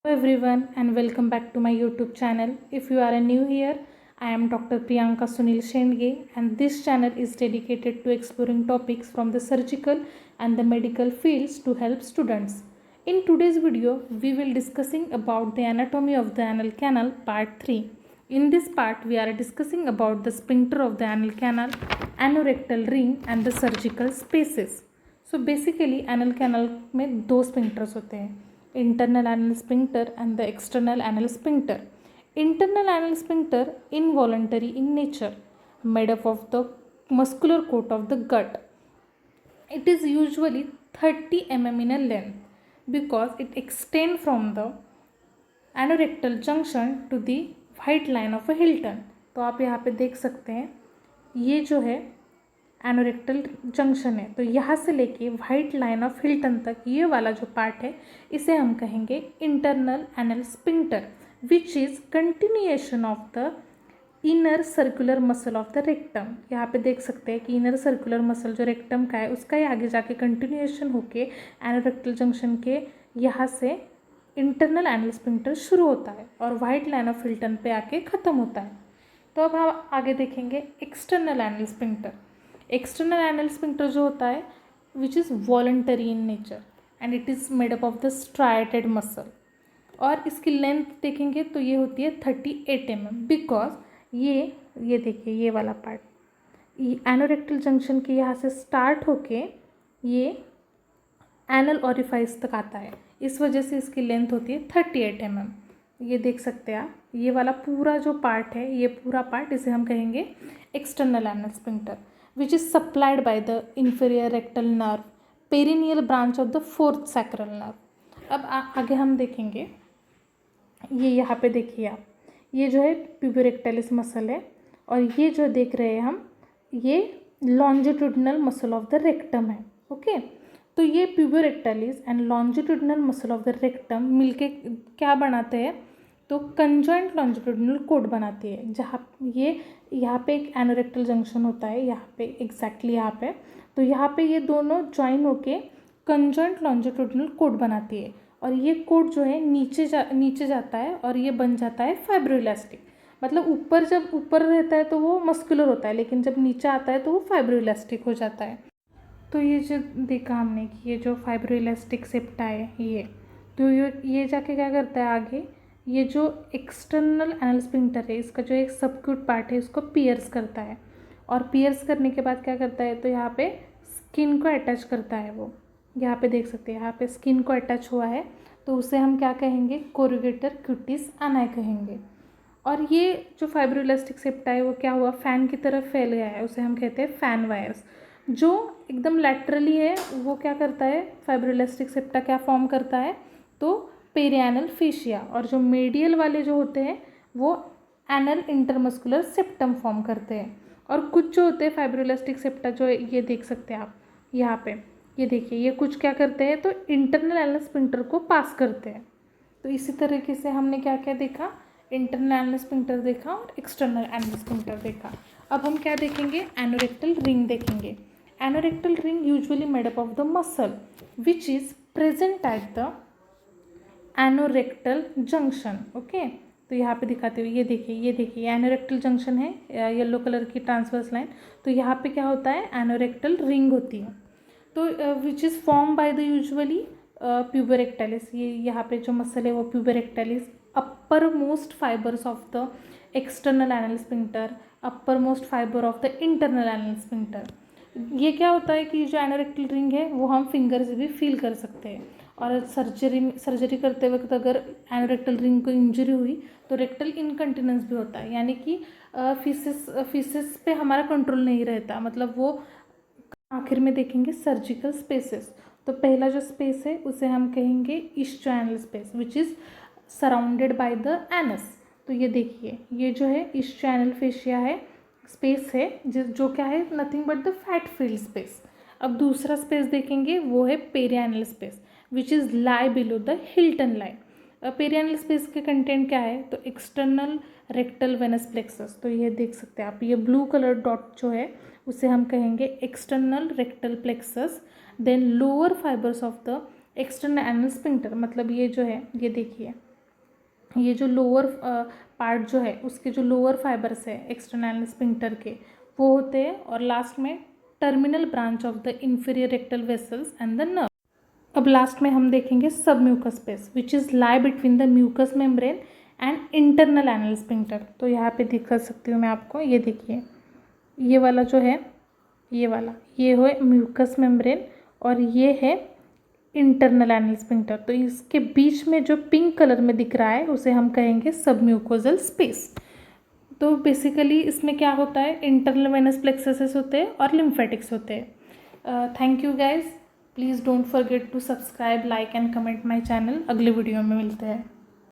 Hello everyone and welcome back to my YouTube channel. If you are new here, I am Dr. Priyanka Sunil Shendge and this channel is dedicated to exploring topics from the surgical and the medical fields to help students. In today's video, we will discussing about the anatomy of the anal canal part 3. In this part, we are discussing about the sphincter of the anal canal, anorectal ring and the surgical spaces. So basically anal canal में दो sphincters होते हैं, internal anal sphincter and the external anal sphincter. Internal anal sphincter involuntary in nature, made up of the muscular coat of the gut. It is usually 30 mm in a length because it extends from the anorectal junction to the white line of a Hilton. तो आप यहाँ पे देख सकते हैं ये जो है एनोरेक्टल जंक्शन है, तो यहाँ से लेके वाइट लाइन ऑफ हिल्टन तक ये वाला जो पार्ट है इसे हम कहेंगे internal anal sphincter, which is continuation of the inner circular muscle of the rectum. यहाँ पे देख सकते हैं कि इनर सर्कुलर मसल जो रेक्टम का है उसका ही आगे जाके कंटिन्यूएशन होके एनोरेक्टल जंक्शन के यहाँ से इंटरनल एनल स्पिंक्टर शुरू होता है और वाइट लाइन ऑफ हिल्टन पे आके ख़त्म होता है. तो अब हम आगे देखेंगे external anal sphincter. External anal sphincter जो होता है which is voluntary in nature and it is made up of the striated muscle, और इसकी लेंथ देखेंगे तो ये होती है 38 mm बिकॉज ये देखिए ये वाला पार्ट एनोरेक्टल जंक्शन के यहाँ से स्टार्ट होके ये एनल ऑरिफाइस तक आता है, इस वजह से इसकी लेंथ होती है 38 mm. ये देख सकते हैं आप, ये वाला पूरा जो पार्ट है ये पूरा पार्ट इसे हम कहेंगे external anal sphincter, which is supplied by the inferior rectal nerve, perineal branch of the fourth sacral nerve. अब आगे हम देखेंगे, ये यहाँ पे देखिए आप, ये जो है प्यूबोरेक्टालिस मसल है और ये जो देख रहे हैं हम ये longitudinal muscle of the rectum है. ओके, तो ये puborectalis and longitudinal muscle of the rectum मिलके क्या बनाते हैं, तो कंजॉइंट लॉन्जिट्यूडनल कोड बनाती है, जहाँ ये यहाँ पे एक एनोरेक्टल जंक्शन होता है यहाँ पे एग्जैक्टली यहाँ पे, तो यहाँ पे ये दोनों ज्वाइन होके कंजॉइंट लॉन्जिट्यूडनल कोड बनाती है और ये कोड जो है नीचे जाता है और ये बन जाता है फाइब्रोइलास्टिक. मतलब ऊपर जब ऊपर रहता है तो वो मस्कुलर होता है, लेकिन जब नीचे आता है तो वो फाइब्रोइलास्टिक हो जाता है. तो ये जो देखा हमने कि ये जो फाइब्रोइलास्टिक सेप्टा है ये, तो ये जाके क्या करता है आगे, ये जो एक्सटर्नल एनल स्पिंक्टर है इसका जो एक सबक्यूट पार्ट है इसको पियर्स करता है और पियर्स करने के बाद क्या करता है, तो यहाँ पे स्किन को अटैच करता है. वो यहाँ पे देख सकते हैं यहाँ पे स्किन को अटैच हुआ है, तो उसे हम क्या कहेंगे, कोरुगेटर क्यूटिस एनाई कहेंगे. और ये जो फाइब्रोइलास्टिक सेप्टा है वो क्या हुआ, फैन की तरफ फैल गया है, उसे हम कहते हैं फैन वायर्स. जो एकदम लैटरली है वो क्या करता है, फाइब्रोइलास्टिक सेप्टा क्या फॉर्म करता है, तो पेरियानल फेशिया, और जो मेडियल वाले जो होते हैं वो एनल इंटरमस्कुलर सेप्टम फॉर्म करते हैं. और कुछ जो होते हैं फाइब्रोइलास्टिक सेप्टा जो ये देख सकते हैं आप यहाँ पे, ये देखिए ये कुछ क्या करते हैं, तो इंटरनल एनल स्पिंक्टर को पास करते हैं. तो इसी तरीके से हमने क्या क्या देखा, इंटरनल एनल स्पिंक्टर देखा और एक्सटर्नल एनल स्पिंक्टर देखा. अब हम क्या देखेंगे, एनोरेक्टल रिंग देखेंगे. Anorectal ring usually made up of the muscle which is present at the anorectal junction. Okay, तो यहाँ पे दिखाते हुए ये देखिए एनोरेक्टल जंक्शन है, येलो कलर की ट्रांसवर्स लाइन. तो यहाँ पे क्या होता है, एनोरेक्टल रिंग होती है, तो which is form by the usually puborectalis. ये यहाँ पे जो मसल है वो puborectalis, upper most fibres of the external anal sphincter, upper most fibre of the internal anal sphincter. ये क्या होता है कि जो एनोरेक्टल रिंग है वो हम फिंगर से भी फील कर सकते हैं, और सर्जरी करते वक्त अगर एनोरेक्टल रिंग को इंजरी हुई तो रेक्टल इनकंटिनेंस भी होता है, यानी कि फीसेस पे हमारा कंट्रोल नहीं रहता. मतलब वो आखिर में देखेंगे सर्जिकल स्पेसेस. तो पहला जो स्पेस है उसे हम कहेंगे ischioanal space which is surrounded by the anus. तो ये देखिए ये जो है इस्चोएनल फेशिया है, स्पेस है जो क्या है, nothing but the fat field space. अब दूसरा स्पेस देखेंगे वो है perianal space which is lie below the Hilton line. Perianal space के कंटेंट क्या है, तो एक्सटर्नल रेक्टल वेनस प्लेक्सस. तो ये देख सकते हैं आप, ये ब्लू कलर डॉट जो है उसे हम कहेंगे external rectal plexus. Then lower fibres of the external anal sphincter, मतलब ये जो है ये देखिए ये जो लोअर पार्ट जो है उसके जो लोअर फाइबर्स है एक्सटर्नल स्फिंक्टर के वो होते हैं, और लास्ट में terminal branch of the inferior rectal vessels and the nerve. अब लास्ट में हम देखेंगे submucous space which is lie between the mucous membrane and internal anal sphincter. तो यहाँ पे दिखा सकती हूँ मैं आपको, ये देखिए ये वाला जो है, ये वाला ये है म्यूकस मेम्ब्रेन और ये है इंटरनल एनल स्फिंक्टर। तो इसके बीच में जो पिंक कलर में दिख रहा है उसे हम कहेंगे सबम्यूकोजल स्पेस। तो बेसिकली इसमें क्या होता है, इंटरनल वेनस प्लेक्सेस होते हैं और लिम्फेटिक्स होते हैं। Thank you guys, please don't forget to subscribe, like and comment my channel. अगले वीडियो में मिलते हैं।